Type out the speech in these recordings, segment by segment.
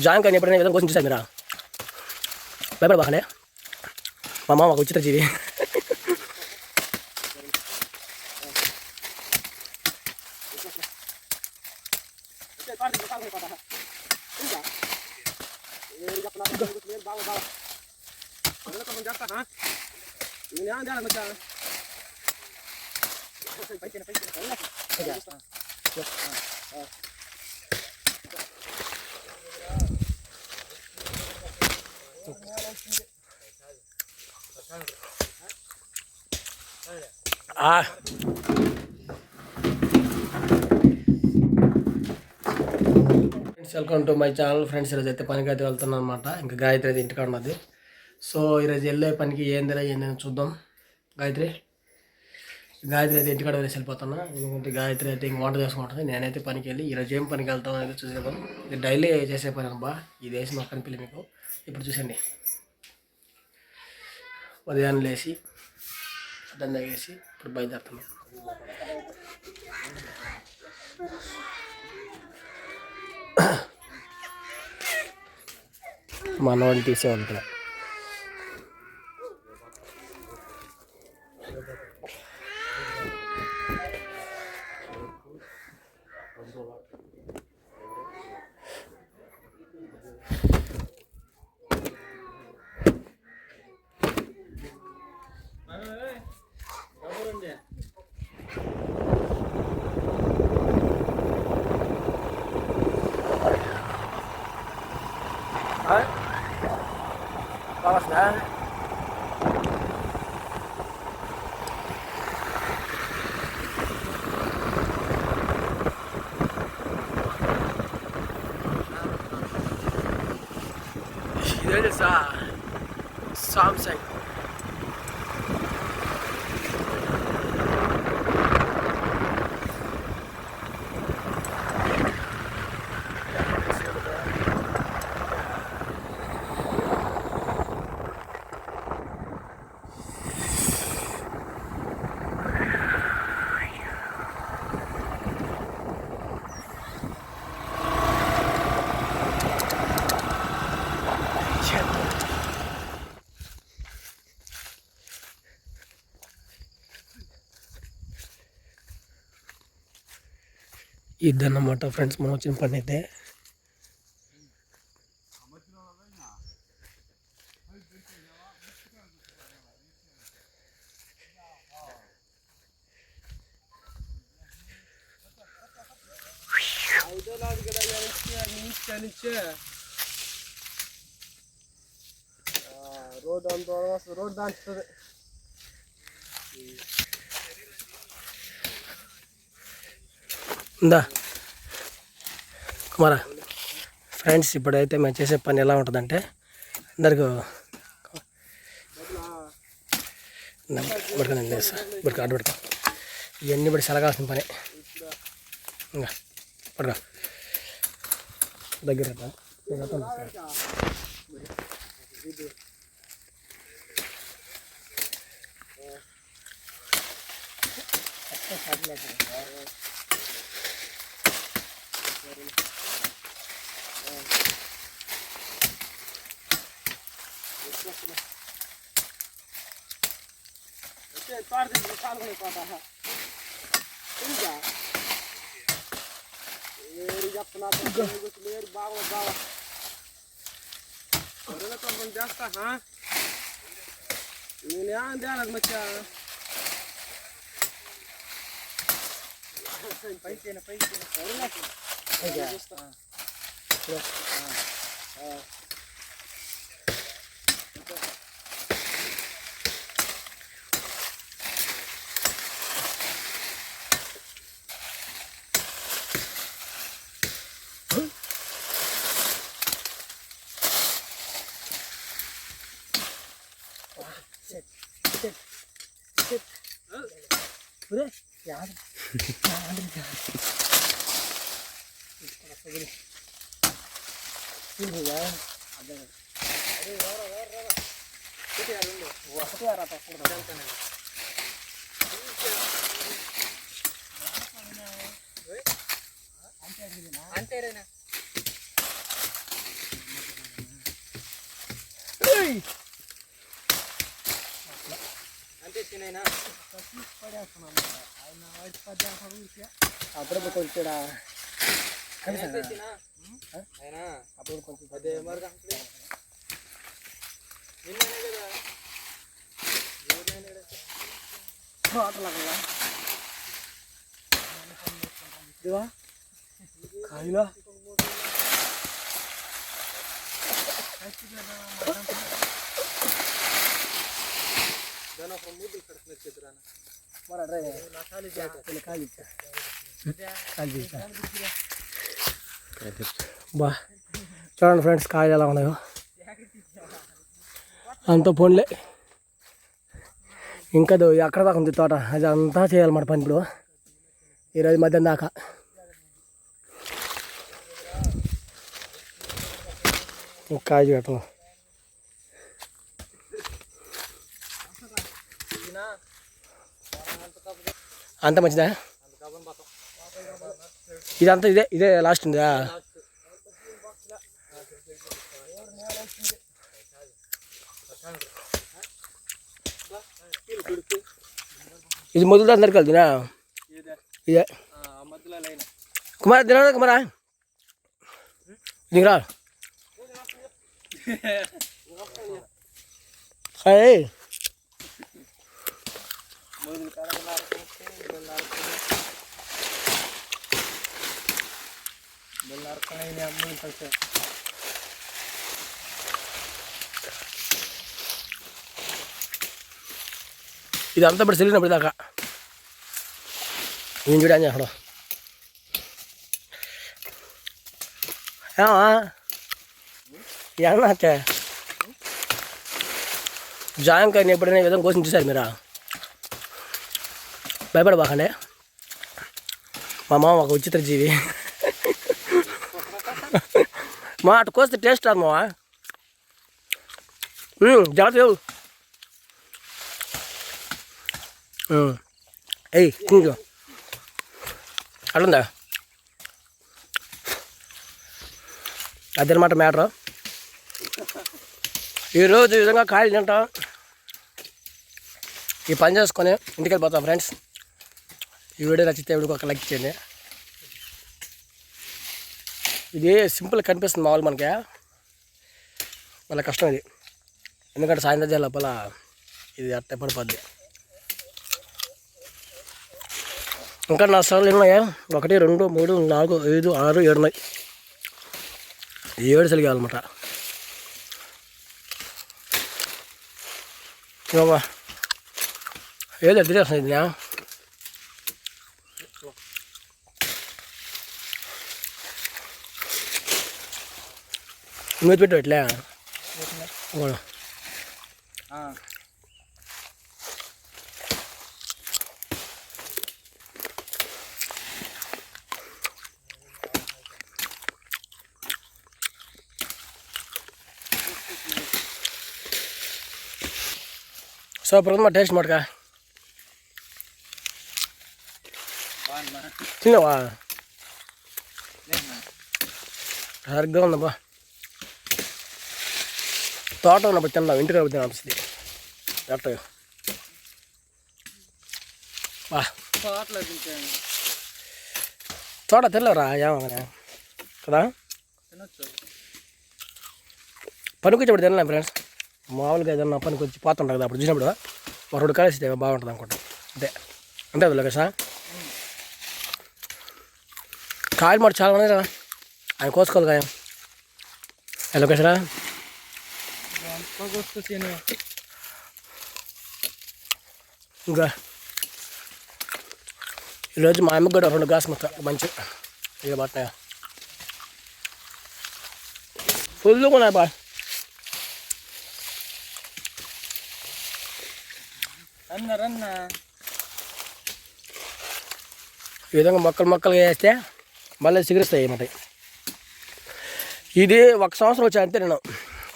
జాంకాయని ఎప్పుడైనా విధంగా కోసం చూసారు మీరు భయపడబాకండి మా మామ ఒక ఉచిత జీవి welcome to my channel friends. ఈరోజు అయితే పనికి అయితే వెళ్తున్నాను అనమాట. ఇంకా గాయత్రి అయితే ఇంటికాడ ఉన్నది. సో ఈరోజు వెళ్ళే పనికి ఏందని చూద్దాం. గాయత్రి అయితే ఇంటికాడ వెళ్ళేసి వెళ్ళిపోతున్నా. ఎందుకంటే గాయత్రి అయితే ఇంక వంట చేసుకుంటుంది. నేనైతే పనికి వెళ్ళి ఈరోజు ఏం పనికి వెళ్తాం అనేది చూసేద్దాం. ఇది డైలీ చేసే పని అబ్బా. ఇది వేసి మాకు కనిపించలేదు మీకు. ఇప్పుడు చూసండి, ఉదయాన్నే లేచి దండ వేసి ఇప్పుడు బయలుదేరుతున్నాం. మనవాడిని తీసేవాళ్ళు ఇక్కడ. Bawas dah. Ini ada Samsung. ఇదన్నమాట ఫ్రెండ్స్ మనం వచ్చిన పని అయితే. రోడ్ దాంట్లో ఉందా కుమారా. ఫ్రెండ్స్ ఇప్పుడైతే మేము చేసే పని ఎలా ఉంటుందంటే అందరికీ పడుకోండి పడుకో అడ్డు పడుకో. ఇవన్నీ బట్టి సెలగాల్సిన పని. ఇంకా పడుకో దగ్గర అప్పుడే కొంచెం అప్పుడు కొంచెం కాయలా బా చూడండి ఫ్రెండ్స్ కాయలు ఎలా ఉన్నాయో అంత పోన్లే ఇంకా ఎక్కడ దాకా ఉంది తోట అది అంతా చేయాలన్నమాట పని ఇప్పుడు ఈరోజు మధ్యాహ్నం దాకా కాయ చూడటం అంత మంచిదా ఇదంతా ఇదే లాస్ట్ ఉందా ఇది మొదలు అందరికి వెళ్తున్నా ఇదే కుమార్ తినా కుమారా నీకు రా ఇదంతా ఇప్పుడు తెలియనప్పుడు దాకా నేను చూడాను అక్కడ ఏమన్నా జాంకాయని ఎప్పుడైనా ఈ విధంగా కోసం చూసారు మీరా భయపడబాకండి మా మామ ఒక విచిత్ర జీవి మా అటు కోస్తే టేస్ట్ రాదు మావా జాగ్రత్త లేవు ఏయ్ ఇంకో అట్లుందా అదనమాట మ్యాటర్ ఈరోజు ఈ విధంగా కాయలు తింటాం ఈ పని చేసుకొని ఇంటికి వెళ్ళిపోతాం ఫ్రెండ్స్. ఈ వీడియో నచ్చితే వీడికి ఒక లైక్ చేయండి. ఇది సింపుల్ కనిపిస్తుంది మామూలు మనకి, మళ్ళీ కష్టం ఇది, ఎందుకంటే సాయంత్రం చేయాలి లోపల ఇది అట్టే పడిపోద్ది. ఇంకా నా సార్లు ఉన్నాయా, 1 2 3 4 5 6 7 ఉన్నాయి, 7 సరిగాలన్నమాట. ఇవ్వమ్మా ఏదో తినేస్తుంది ఇది మూతి పెట్టు ఎట్లా సూపర్ ఉందమ్మా, టేస్ట్ మటుకా తిన్నావా? సరిగ్గా ఉందబ్బా. తోట ఉన్నప్పుడు తిన్నాం, ఇంటికి తిన్నా అనిపిస్తుంది కరెక్ట్గా. బా తోట తినలేరా ఏమన్నా కదా, పనికి వచ్చేప్పుడు తినలేం ఫ్రెండ్స్. మామూలుగా ఏదన్నా పనికి వచ్చి పోతుంటాం కదా, అప్పుడు చూసినప్పుడు ఒక 2 కలిసి బాగుంటుంది అనుకుంటా. అంతే అంతే అది లోకేష్. కాయలు మాట చాలా ఉన్నాయి కదా, ఆయన కోసుకోవాలి కాయ లోకేశ్వరా. ఇంకా ఈరోజు మా అమ్మకి కూడా 2 గ్లాస్ మొత్తం మంచి ఇక పట్టినాయా, ఫుల్గా ఉన్నాయి బా. ఈ విధంగా మొక్కలు వేస్తే మళ్ళీ చిగురిస్తాయి అన్నమాట. ఇది 1 సంవత్సరం వచ్చా అంతే, నేను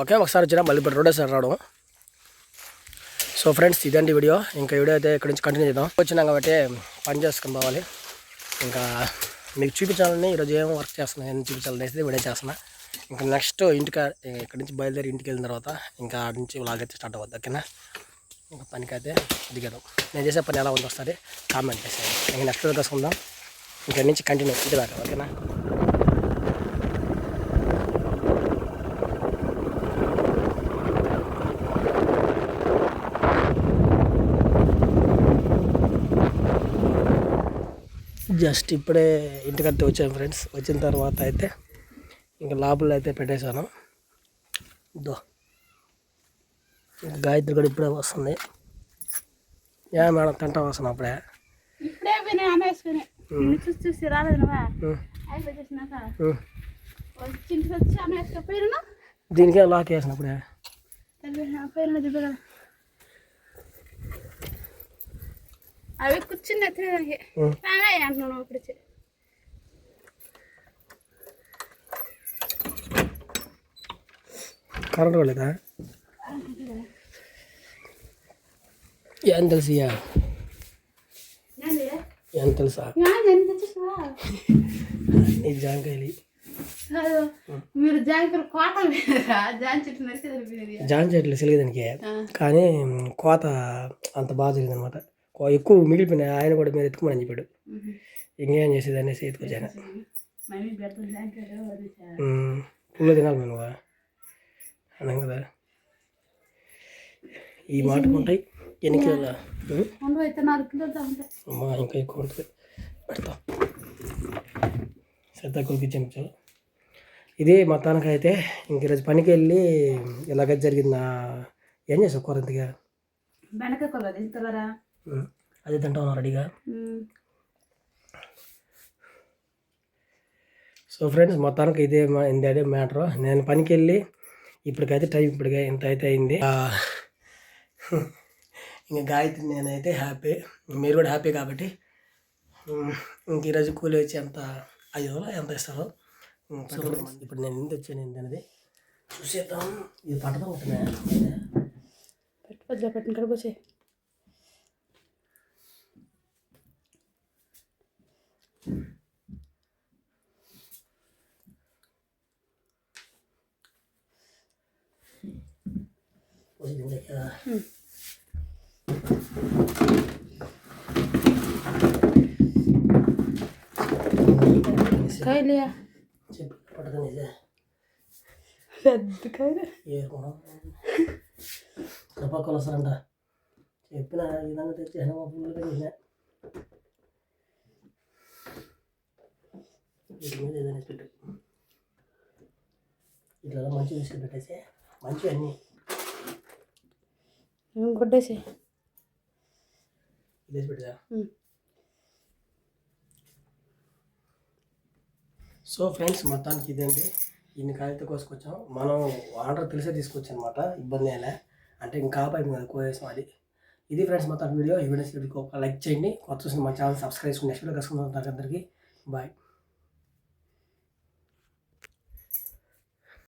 ఒకసారి వచ్చినా మళ్ళీ ఇప్పుడు 2వ రావడం. సో ఫ్రెండ్స్ ఇదండి వీడియో. ఇంకా వీడియో అయితే ఇక్కడ నుంచి కంటిన్యూ చేద్దాం. వచ్చినాం కాబట్టి పని చేసుకుని పోవాలి. ఇంకా మీకు చూపించాలని ఈరోజు ఏం వర్క్ చేస్తున్నా, ఏం చూపించాలని అయితే వీడియో చేస్తున్నా. ఇంకా నెక్స్ట్ ఇక్కడి నుంచి బయలుదేరి ఇంటికి వెళ్ళిన తర్వాత ఇంకా ఆడ నుంచి వ్లాగ్ అయితే స్టార్ట్ అవుద్ది. ఓకేనా? ఇంకా పనికైతే దిగదాం. నేను చేసే పని ఎలా ఉందో ఒకసారి కామెంట్ చేసేయండి. ఇంకా నెక్స్ట్ కలుసుకుందాం. ఇక్కడి నుంచి కంటిన్యూ ఇంటి దాకా. ఓకేనా? జస్ట్ ఇప్పుడే ఇంటికంటే వచ్చాను ఫ్రెండ్స్. వచ్చిన తర్వాత అయితే ఇంకా లోపల అయితే పెట్టేశాను. దో ఇంకా గాయత్రి కూడా ఇప్పుడే వస్తుంది. మేడం తింటా వస్తాను అప్పుడే. దీనికే లాక్ వేసినప్పుడే అవి కూర్చుని అంటున్నాను ఇప్పుడు కరెంట్ రాలేదా? ఏం తెలుసు ఏం తెలుసా నీ జాంకాయలు మీరు జాంకాయలు కోత జాన్ చెట్లు తెలియదానికి, కానీ కోత అంత బాగా జరిగింది అనమాట. ఎక్కువ మిగిలిపోయినాయి. ఆయన కూడా మీరు ఎత్తుకోమని చెప్పాడు. ఇంకేం చేసేది అనేసి ఎత్తుకొచ్చాను. పుల్ల తినాలి మేము అన్నాం కదా. ఈ మాటకు ఉంటాయి. ఎన్ని కిలోల అమ్మా ఇంకా ఎక్కువ ఉంటుంది. పెడతాం శ్రద్ధ కురిపించు. ఇది మొత్తానికి అయితే ఇంక ఈరోజు పనికి వెళ్ళి ఇలాగ జరిగిందా. ఏం చేసావు కొరంతగా? బెండకాయ కూర తింటారా? అది తింటావు రెడీగా. సో ఫ్రెండ్స్, మొత్తానికి ఇదే మ్యాటర్. నేను పనికి వెళ్ళి ఇప్పటికైతే టైం ఇంత అయితే అయింది. ఇంకా గాయత్రి నేనైతే హ్యాపీ, మీరు కూడా హ్యాపీ కాబట్టి ఇంక ఈరోజు కూలి వచ్చి ఎంత 5 ఎంత ఇస్తారో ఇప్పుడు నేను ఎంత వచ్చాను ఏంటనేది చూసేద్దాం. ఇది పట్టడం ఉంటున్నా పెట్టిన కడుపు కాయలే చెప్పు పట్టదనేదే పెద్ద కాయ ఏరుకోవడం కృపాకులు వస్తారంట. చెప్పిన విధంగా తెచ్చి హెనమాపులుగా చేసిన వీటి మీద ఏదైనా పెట్టు. ఇట్లా మంచి తీసుకుని పెట్టేసి మంచివి అన్నీ కొట్టేసి ఇదేసి పెట్టా. సో ఫ్రెండ్స్, మొత్తానికి ఇదేంటి ఇన్ని కాయలతో కోసుకొచ్చాం. మనం ఆర్డర్ తెలిసే తీసుకొచ్చాం అనమాట. ఇబ్బంది అయినా అంటే ఇంకా ఆపైంది కదా కోసేసాం. అది ఇది ఫ్రెండ్స్ మొత్తం వీడియో. ఈ వీడియోకి ఒక లైక్ చేయండి. కొత్త చూసిన మా ఛానల్ సబ్స్క్రైబ్ చేసుకుని నెక్స్ట్ వీడియో కలుసుకుందాం. అందరికీ బాయ్.